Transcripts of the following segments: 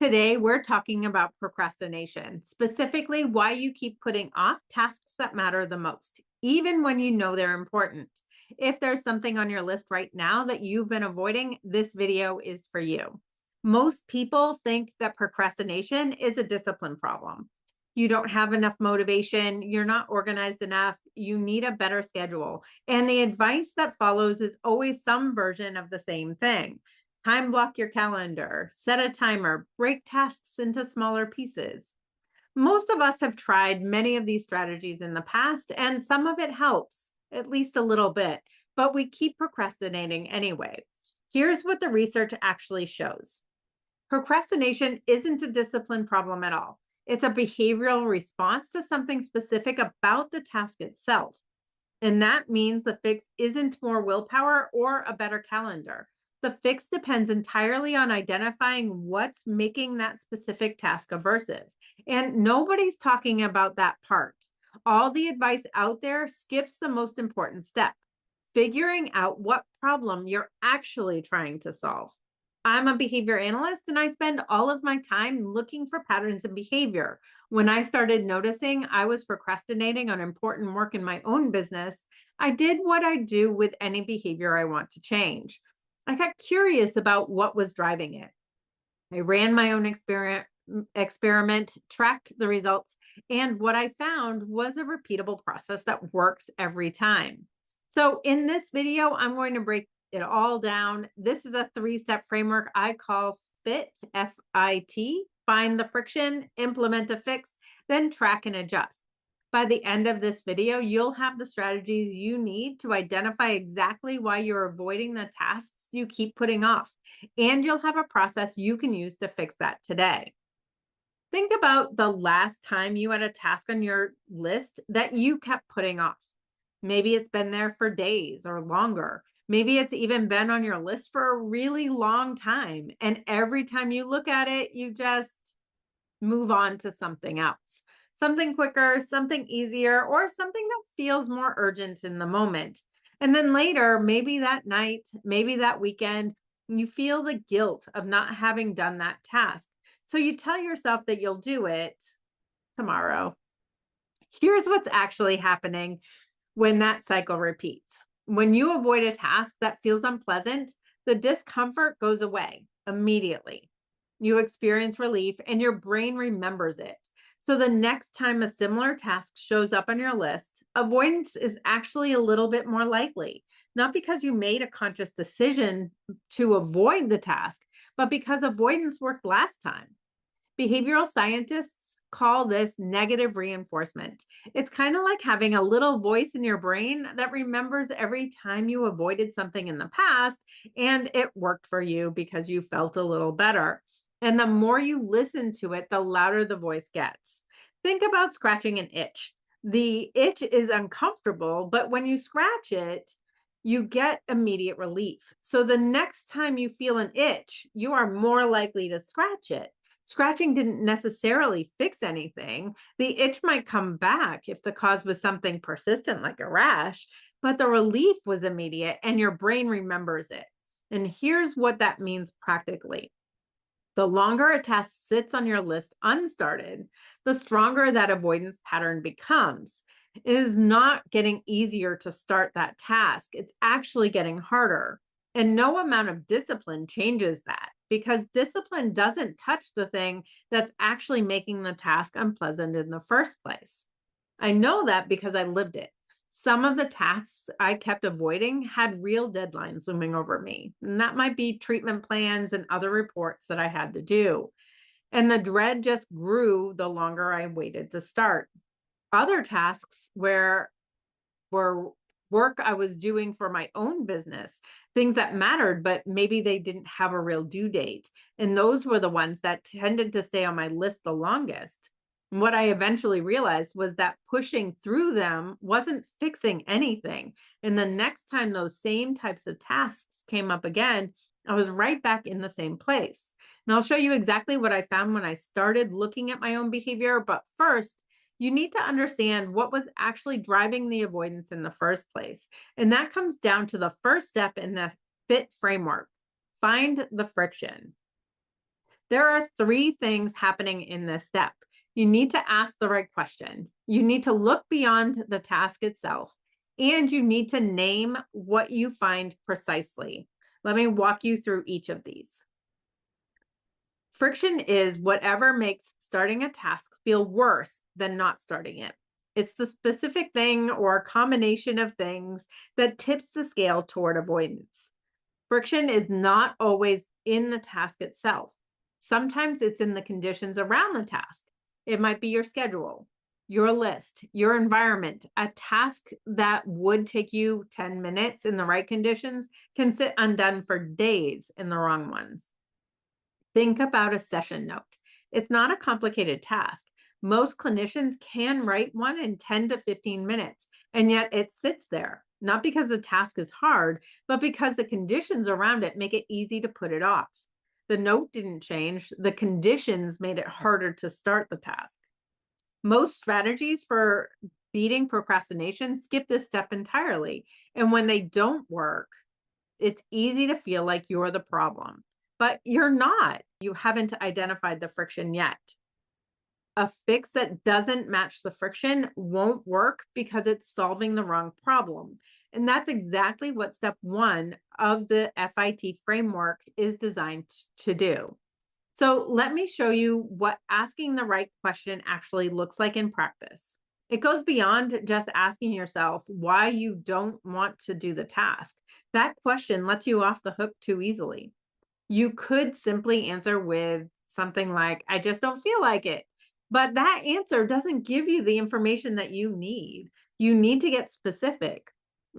Today, we're talking about procrastination, specifically why you keep putting off tasks that matter the most, even when you know they're important. If there's something on your list right now that you've been avoiding, this video is for you. Most people think that procrastination is a discipline problem. You don't have enough motivation, you're not organized enough, you need a better schedule. And the advice that follows is always some version of the same thing. Time block your calendar, set a timer, break tasks into smaller pieces. Most of us have tried many of these strategies in the past, and some of it helps, at least a little bit, but we keep procrastinating anyway. Here's what the research actually shows. Procrastination isn't a discipline problem at all. It's a behavioral response to something specific about the task itself. And that means the fix isn't more willpower or a better calendar. The fix depends entirely on identifying what's making that specific task aversive. And nobody's talking about that part. All the advice out there skips the most important step, figuring out what problem you're actually trying to solve. I'm a behavior analyst and I spend all of my time looking for patterns in behavior. When I started noticing I was procrastinating on important work in my own business, I did what I do with any behavior I want to change. I got curious about what was driving it. I ran my own experiment, tracked the results, and what I found was a repeatable process that works every time. So in this video, I'm going to break it all down. This is a three-step framework I call FIT, F-I-T, find the friction, implement a fix, then track and adjust. By the end of this video, you'll have the strategies you need to identify exactly why you're avoiding the tasks you keep putting off, and you'll have a process you can use to fix that today. Think about the last time you had a task on your list that you kept putting off. Maybe it's been there for days or longer. Maybe it's even been on your list for a really long time. And every time you look at it, you just move on to something else, something quicker, something easier, or something that feels more urgent in the moment. And then later, maybe that night, maybe that weekend, you feel the guilt of not having done that task. So you tell yourself that you'll do it tomorrow. Here's what's actually happening when that cycle repeats. When you avoid a task that feels unpleasant, the discomfort goes away immediately. You experience relief and your brain remembers it. So the next time a similar task shows up on your list, avoidance is actually a little bit more likely, not because you made a conscious decision to avoid the task, but because avoidance worked last time. Behavioral scientists call this negative reinforcement. It's kind of like having a little voice in your brain that remembers every time you avoided something in the past and it worked for you because you felt a little better. And the more you listen to it, the louder the voice gets. Think about scratching an itch. The itch is uncomfortable, but when you scratch it, you get immediate relief. So the next time you feel an itch, you are more likely to scratch it. Scratching didn't necessarily fix anything. The itch might come back if the cause was something persistent like a rash, but the relief was immediate and your brain remembers it. And here's what that means practically. The longer a task sits on your list unstarted, the stronger that avoidance pattern becomes. It is not getting easier to start that task. It's actually getting harder. And no amount of discipline changes that because discipline doesn't touch the thing that's actually making the task unpleasant in the first place. I know that because I lived it. Some of the tasks I kept avoiding had real deadlines looming over me. And that might be treatment plans and other reports that I had to do. And the dread just grew the longer I waited to start. Other tasks were work I was doing for my own business, things that mattered, but maybe they didn't have a real due date. And those were the ones that tended to stay on my list the longest. And what I eventually realized was that pushing through them wasn't fixing anything. And the next time those same types of tasks came up again, I was right back in the same place. And I'll show you exactly what I found when I started looking at my own behavior. But first, you need to understand what was actually driving the avoidance in the first place. And that comes down to the first step in the FIT framework. Find the friction. There are three things happening in this step. You need to ask the right question. You need to look beyond the task itself, and you need to name what you find precisely. Let me walk you through each of these. Friction is whatever makes starting a task feel worse than not starting it. It's the specific thing or combination of things that tips the scale toward avoidance. Friction is not always in the task itself. Sometimes it's in the conditions around the task. It might be your schedule, your list, your environment. A task that would take you 10 minutes in the right conditions can sit undone for days in the wrong ones. Think about a session note. It's not a complicated task. Most clinicians can write one in 10 to 15 minutes, and yet it sits there, not because the task is hard, but because the conditions around it make it easy to put it off. The note didn't change, the conditions made it harder to start the task. Most strategies for beating procrastination skip this step entirely. And when they don't work, it's easy to feel like you're the problem, but you're not. You haven't identified the friction yet. A fix that doesn't match the friction won't work because it's solving the wrong problem. And that's exactly what step one of the FIT framework is designed to do. So let me show you what asking the right question actually looks like in practice. It goes beyond just asking yourself why you don't want to do the task. That question lets you off the hook too easily. You could simply answer with something like, I just don't feel like it. But that answer doesn't give you the information that you need. You need to get specific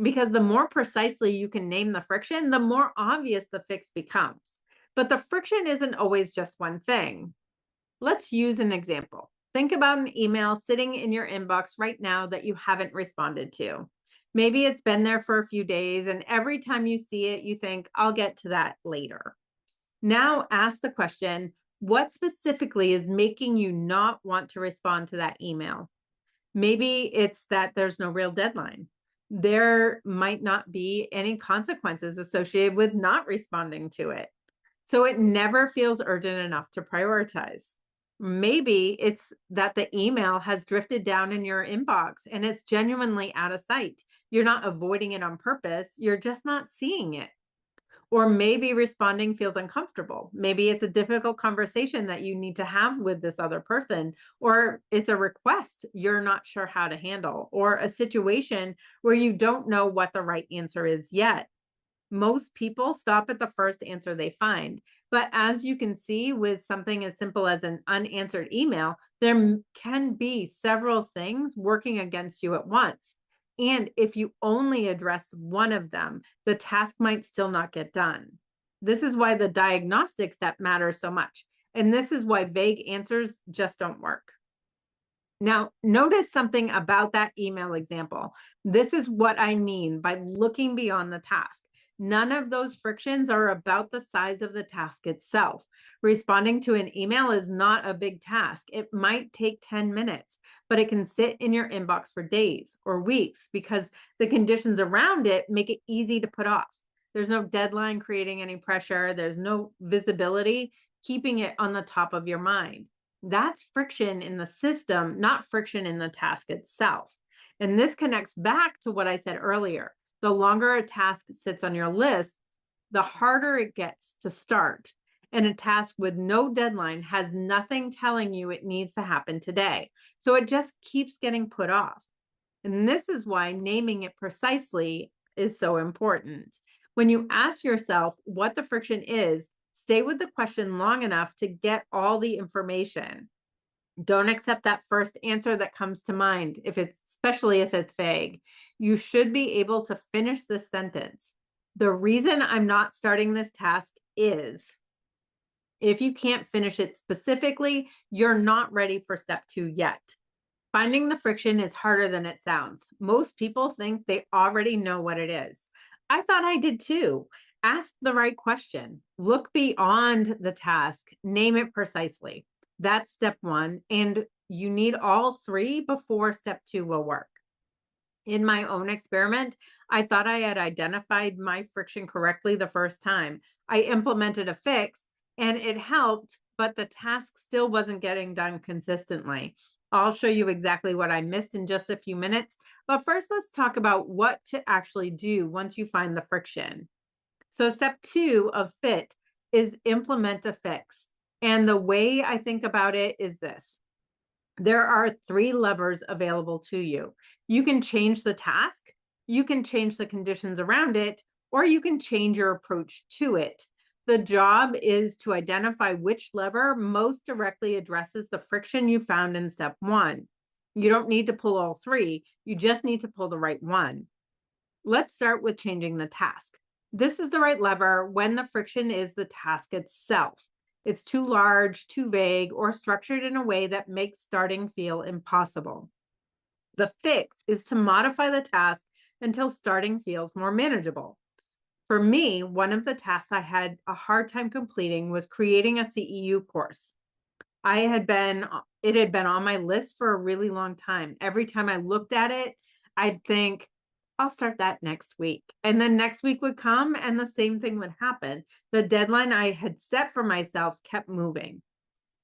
because the more precisely you can name the friction, the more obvious the fix becomes. But the friction isn't always just one thing. Let's use an example. Think about an email sitting in your inbox right now that you haven't responded to. Maybe it's been there for a few days, and every time you see it, you think, I'll get to that later. Now ask the question, what specifically is making you not want to respond to that email? Maybe it's that there's no real deadline. There might not be any consequences associated with not responding to it. So it never feels urgent enough to prioritize. Maybe it's that the email has drifted down in your inbox and it's genuinely out of sight. You're not avoiding it on purpose, you're just not seeing it. Or maybe responding feels uncomfortable. Maybe it's a difficult conversation that you need to have with this other person, or it's a request you're not sure how to handle, or a situation where you don't know what the right answer is yet. Most people stop at the first answer they find. But as you can see with something as simple as an unanswered email, there can be several things working against you at once. And if you only address one of them, the task might still not get done. This is why the diagnostic step matters so much. And this is why vague answers just don't work. Now, notice something about that email example. This is what I mean by looking beyond the task. None of those frictions are about the size of the task itself. Responding to an email is not a big task. It might take 10 minutes, but it can sit in your inbox for days or weeks because the conditions around it make it easy to put off. There's no deadline creating any pressure. There's no visibility keeping it on the top of your mind. That's friction in the system, not friction in the task itself. And this connects back to what I said earlier. The longer a task sits on your list, the harder it gets to start. And a task with no deadline has nothing telling you it needs to happen today. So it just keeps getting put off. And this is why naming it precisely is so important. When you ask yourself what the friction is, stay with the question long enough to get all the information. Don't accept that first answer that comes to mind, especially if it's vague. You should be able to finish this sentence. The reason I'm not starting this task is. If you can't finish it specifically, you're not ready for step 2 yet. Finding the friction is harder than it sounds. Most people think they already know what it is. I thought I did too. Ask the right question. Look beyond the task. Name it precisely. That's step 1. And you need all 3 before step 2 will work. In my own experiment, I thought I had identified my friction correctly the first time. I implemented a fix and it helped, but the task still wasn't getting done consistently. I'll show you exactly what I missed in just a few minutes. But first, let's talk about what to actually do once you find the friction. So, step 2 of FIT is implement a fix. And the way I think about it is this: there are 3 levers available to you. You can change the task, you can change the conditions around it, or you can change your approach to it. The job is to identify which lever most directly addresses the friction you found in step 1. You don't need to pull all 3, you just need to pull the right one. Let's start with changing the task. This is the right lever when the friction is the task itself. It's too large, too vague, or structured in a way that makes starting feel impossible. The fix is to modify the task until starting feels more manageable. For me, one of the tasks I had a hard time completing was creating a CEU course. It had been on my list for a really long time. Every time I looked at it, I'd think, I'll start that next week. And then next week would come and the same thing would happen. The deadline I had set for myself kept moving.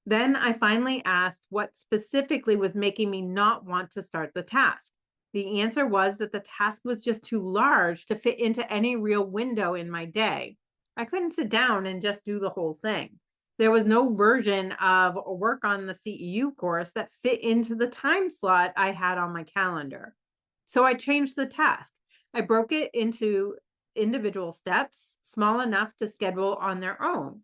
Then I finally asked what specifically was making me not want to start the task. The answer was that the task was just too large to fit into any real window in my day. I couldn't sit down and just do the whole thing. There was no version of work on the CEU course that fit into the time slot I had on my calendar. So I changed the task. I broke it into individual steps, small enough to schedule on their own.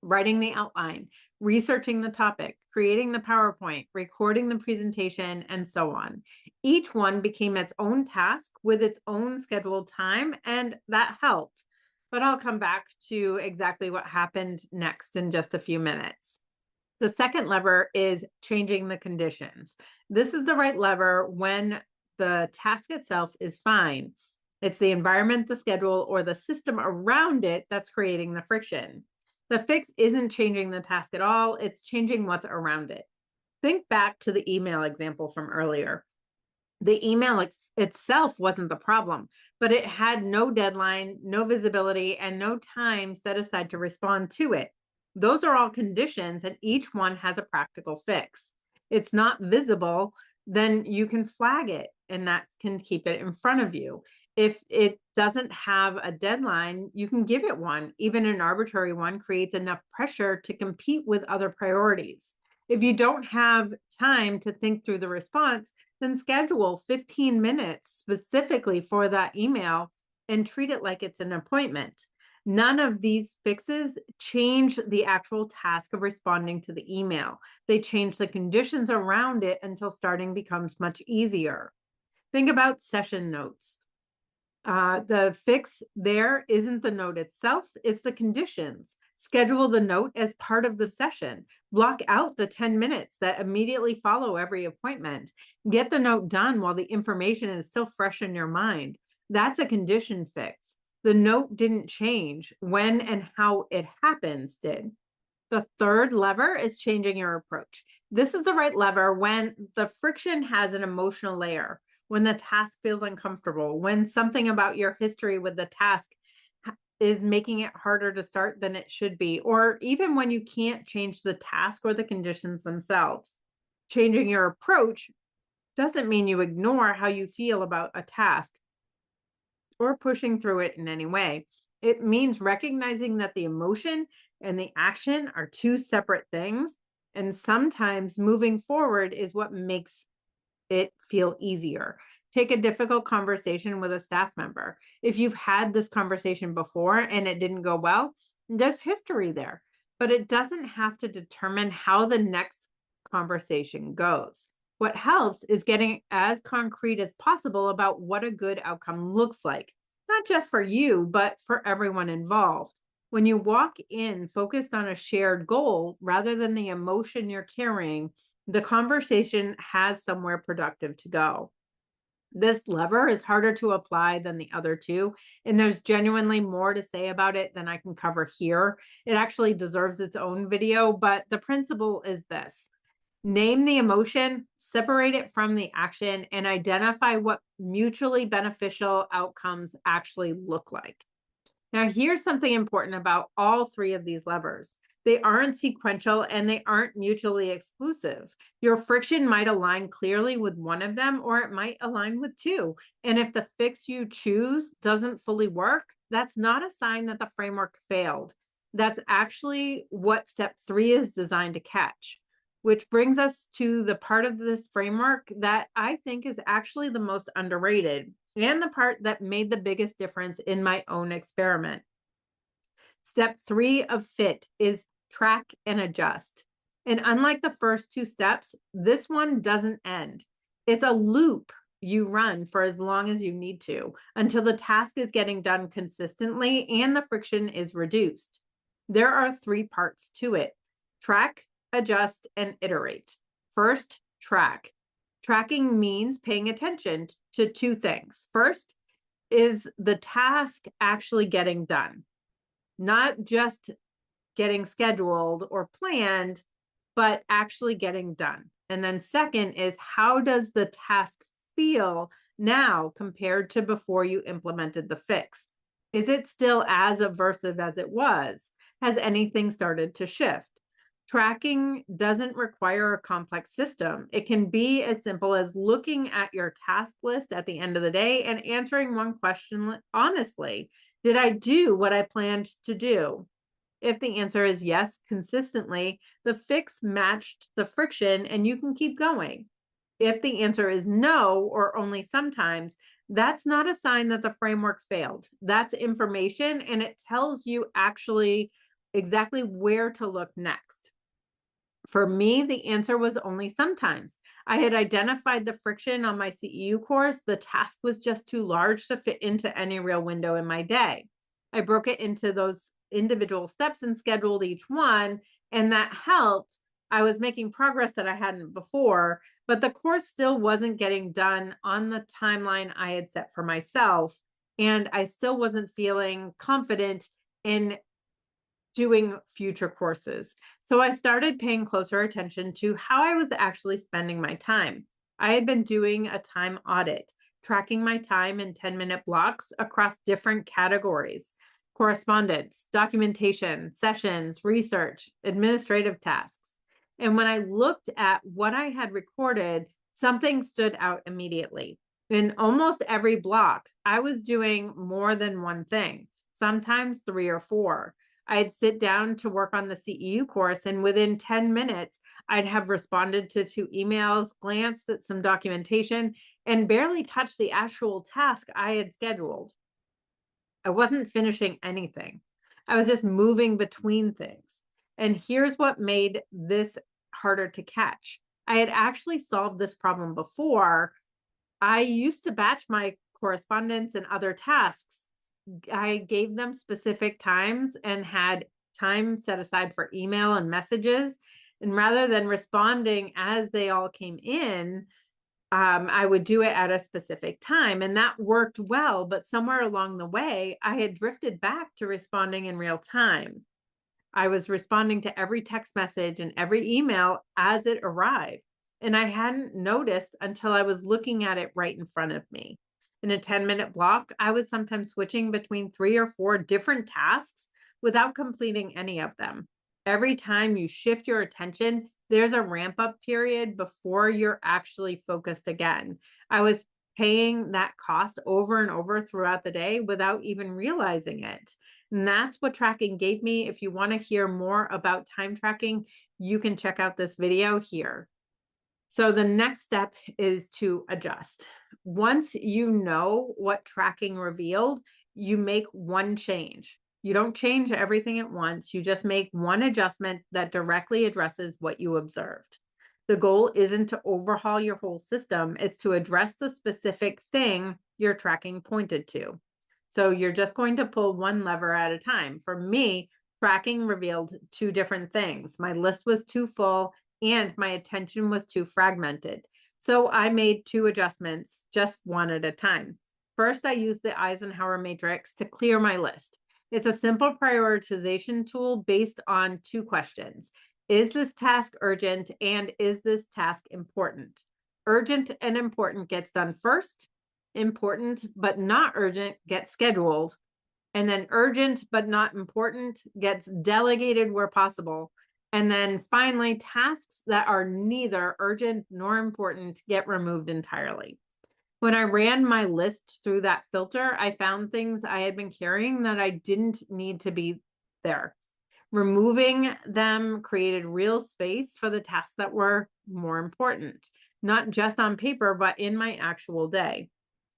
Writing the outline, researching the topic, creating the PowerPoint, recording the presentation, and so on. Each one became its own task with its own scheduled time, and that helped. But I'll come back to exactly what happened next in just a few minutes. The second lever is changing the conditions. This is the right lever when the task itself is fine. It's the environment, the schedule, or the system around it that's creating the friction. The fix isn't changing the task at all, it's changing what's around it. Think back to the email example from earlier. The email itself wasn't the problem, but it had no deadline, no visibility, and no time set aside to respond to it. Those are all conditions, and each one has a practical fix. It's not visible, then you can flag it, and that can keep it in front of you. If it doesn't have a deadline, you can give it one. Even an arbitrary one creates enough pressure to compete with other priorities. If you don't have time to think through the response, then schedule 15 minutes specifically for that email and treat it like it's an appointment. None of these fixes change the actual task of responding to the email. They change the conditions around it until starting becomes much easier. Think about session notes. The fix there isn't the note itself, it's the conditions. Schedule the note as part of the session. Block out the 10 minutes that immediately follow every appointment. Get the note done while the information is still fresh in your mind. That's a condition fix. The note didn't change. When and how it happens did. The third lever is changing your approach. This is the right lever when the friction has an emotional layer, when the task feels uncomfortable, when something about your history with the task is making it harder to start than it should be, or even when you can't change the task or the conditions themselves. Changing your approach doesn't mean you ignore how you feel about a task or pushing through it in any way. It means recognizing that the emotion and the action are two separate things. And sometimes moving forward is what makes it feel easier. Take a difficult conversation with a staff member. If you've had this conversation before and it didn't go well, there's history there, but it doesn't have to determine how the next conversation goes. What helps is getting as concrete as possible about what a good outcome looks like, not just for you, but for everyone involved. When you walk in focused on a shared goal rather than the emotion you're carrying, the conversation has somewhere productive to go. This lever is harder to apply than the other two, and there's genuinely more to say about it than I can cover here. It actually deserves its own video, but the principle is this: name the emotion, separate it from the action, and identify what mutually beneficial outcomes actually look like. Now, here's something important about all 3 of these levers. They aren't sequential and they aren't mutually exclusive. Your friction might align clearly with one of them, or it might align with two. And if the fix you choose doesn't fully work, that's not a sign that the framework failed. That's actually what step 3 is designed to catch, which brings us to the part of this framework that I think is actually the most underrated and the part that made the biggest difference in my own experiment. Step 3 of FIT is track and adjust. And unlike the first two steps, this one doesn't end. It's a loop you run for as long as you need to until the task is getting done consistently and the friction is reduced. There are 3 parts to it: track, adjust, and iterate. First, track. Tracking means paying attention to 2 things. First, is the task actually getting done? Not just getting scheduled or planned, but actually getting done. And then second is, how does the task feel now compared to before you implemented the fix? Is it still as aversive as it was? Has anything started to shift? Tracking doesn't require a complex system. It can be as simple as looking at your task list at the end of the day and answering one question honestly. Did I do what I planned to do? If the answer is yes, consistently, the fix matched the friction and you can keep going. If the answer is no, or only sometimes, that's not a sign that the framework failed. That's information and it tells you actually exactly where to look next. For me, the answer was only sometimes. I had identified the friction on my CEU course. The task was just too large to fit into any real window in my day. I broke it into those individual steps and scheduled each one, and that helped. I was making progress that I hadn't before, but the course still wasn't getting done on the timeline I had set for myself. And I still wasn't feeling confident in doing future courses. So I started paying closer attention to how I was actually spending my time. I had been doing a time audit, tracking my time in 10-minute blocks across different categories: correspondence, documentation, sessions, research, administrative tasks. And when I looked at what I had recorded, something stood out immediately. In almost every block, I was doing more than one thing, sometimes 3 or 4. I'd sit down to work on the CEU course, and within 10 minutes, I'd have responded to 2 emails, glanced at some documentation, and barely touched the actual task I had scheduled. I wasn't finishing anything. I was just moving between things. And here's what made this harder to catch. I had actually solved this problem before. I used to batch my correspondence and other tasks. I gave them specific times and had time set aside for email and messages. And rather than responding as they all came in, I would do it at a specific time. And that worked well. But somewhere along the way, I had drifted back to responding in real time. I was responding to every text message and every email as it arrived. And I hadn't noticed until I was looking at it right in front of me. In a 10-minute block, I was sometimes switching between 3 or 4 different tasks without completing any of them. Every time you shift your attention, there's a ramp up period before you're actually focused again. I was paying that cost over and over throughout the day without even realizing it. And that's what tracking gave me. If you want to hear more about time tracking, you can check out this video here. So the next step is to adjust. Once you know what tracking revealed, you make one change. You don't change everything at once. You just make one adjustment that directly addresses what you observed. The goal isn't to overhaul your whole system. It's to address the specific thing your tracking pointed to. So you're just going to pull one lever at a time. For me, tracking revealed 2 different things. My list was too full and my attention was too fragmented. So I made 2 adjustments, just one at a time. First, I used the Eisenhower matrix to clear my list. It's a simple prioritization tool based on 2 questions. Is this task urgent, and is this task important? Urgent and important gets done first. Important but not urgent gets scheduled. And then urgent but not important gets delegated where possible. And then finally, tasks that are neither urgent nor important get removed entirely. When I ran my list through that filter, I found things I had been carrying that I didn't need to be there. Removing them created real space for the tasks that were more important, not just on paper, but in my actual day.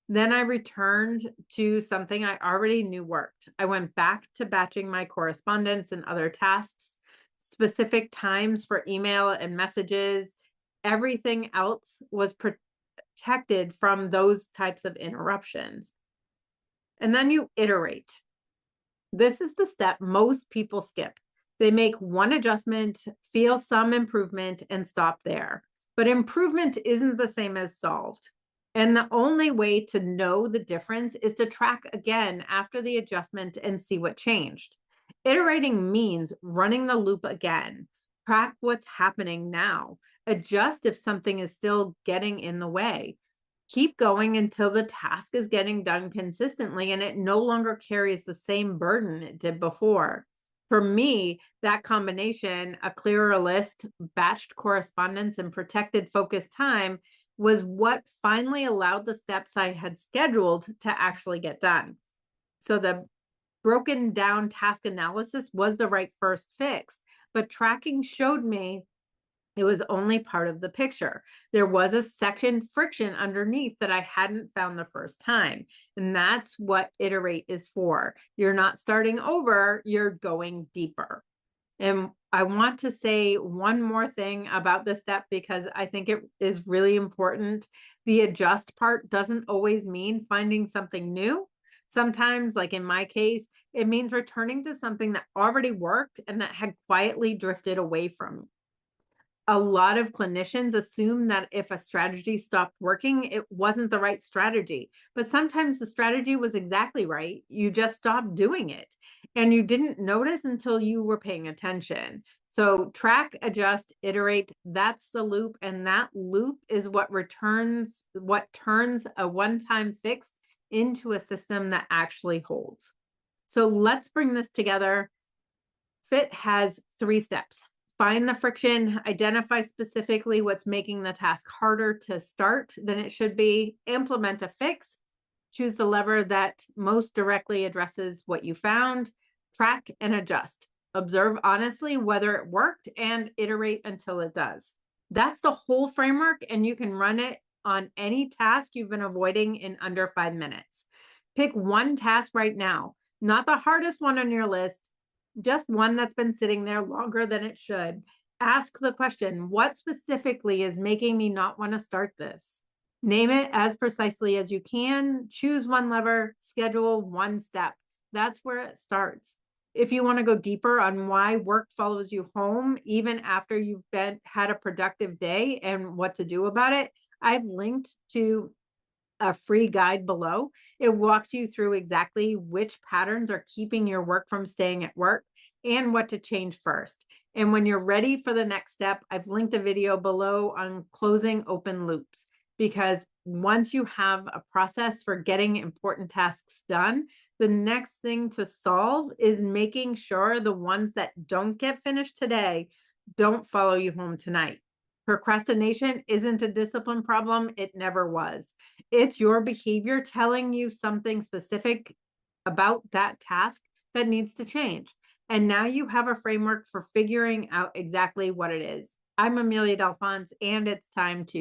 Then I returned to something I already knew worked. I went back to batching my correspondence and other tasks, specific times for email and messages. Everything else was protected from those types of interruptions. And then you iterate. This is the step most people skip. They make one adjustment, feel some improvement, and stop there. But improvement isn't the same as solved. And the only way to know the difference is to track again after the adjustment and see what changed. Iterating means running the loop again, track what's happening now, adjust if something is still getting in the way. Keep going until the task is getting done consistently and it no longer carries the same burden it did before. For me, that combination, a clearer list, batched correspondence, and protected focused time, was what finally allowed the steps I had scheduled to actually get done. So the broken down task analysis was the right first fix, but tracking showed me it was only part of the picture. There was a second friction underneath that I hadn't found the first time. And that's what iterate is for. You're not starting over, you're going deeper. And I want to say one more thing about this step because I think it is really important. The adjust part doesn't always mean finding something new. Sometimes, like in my case, it means returning to something that already worked and that had quietly drifted away from. A lot of clinicians assume that if a strategy stopped working, it wasn't the right strategy. But sometimes the strategy was exactly right. You just stopped doing it and you didn't notice until you were paying attention. So track, adjust, iterate, that's the loop. And that loop is what turns a one-time fix into a system that actually holds. So let's bring this together. FIT has 3 steps. Find the friction, identify specifically what's making the task harder to start than it should be, implement a fix, choose the lever that most directly addresses what you found, track and adjust. Observe honestly whether it worked and iterate until it does. That's the whole framework, and you can run it on any task you've been avoiding in under 5 minutes. Pick one task right now, not the hardest one on your list, just one that's been sitting there longer than it should. Ask the question, what specifically is making me not want to start this? Name it as precisely as you can. Choose one lever, schedule one step. That's where it starts. If you want to go deeper on why work follows you home, even after you've had a productive day and what to do about it, I've linked to a free guide below. It walks you through exactly which patterns are keeping your work from staying at work and what to change first. And when you're ready for the next step, I've linked a video below on closing open loops, because once you have a process for getting important tasks done, the next thing to solve is making sure the ones that don't get finished today don't follow you home tonight. Procrastination isn't a discipline problem. It never was. It's your behavior telling you something specific about that task that needs to change. And now you have a framework for figuring out exactly what it is. I'm Amelia Delphonse, and it's time to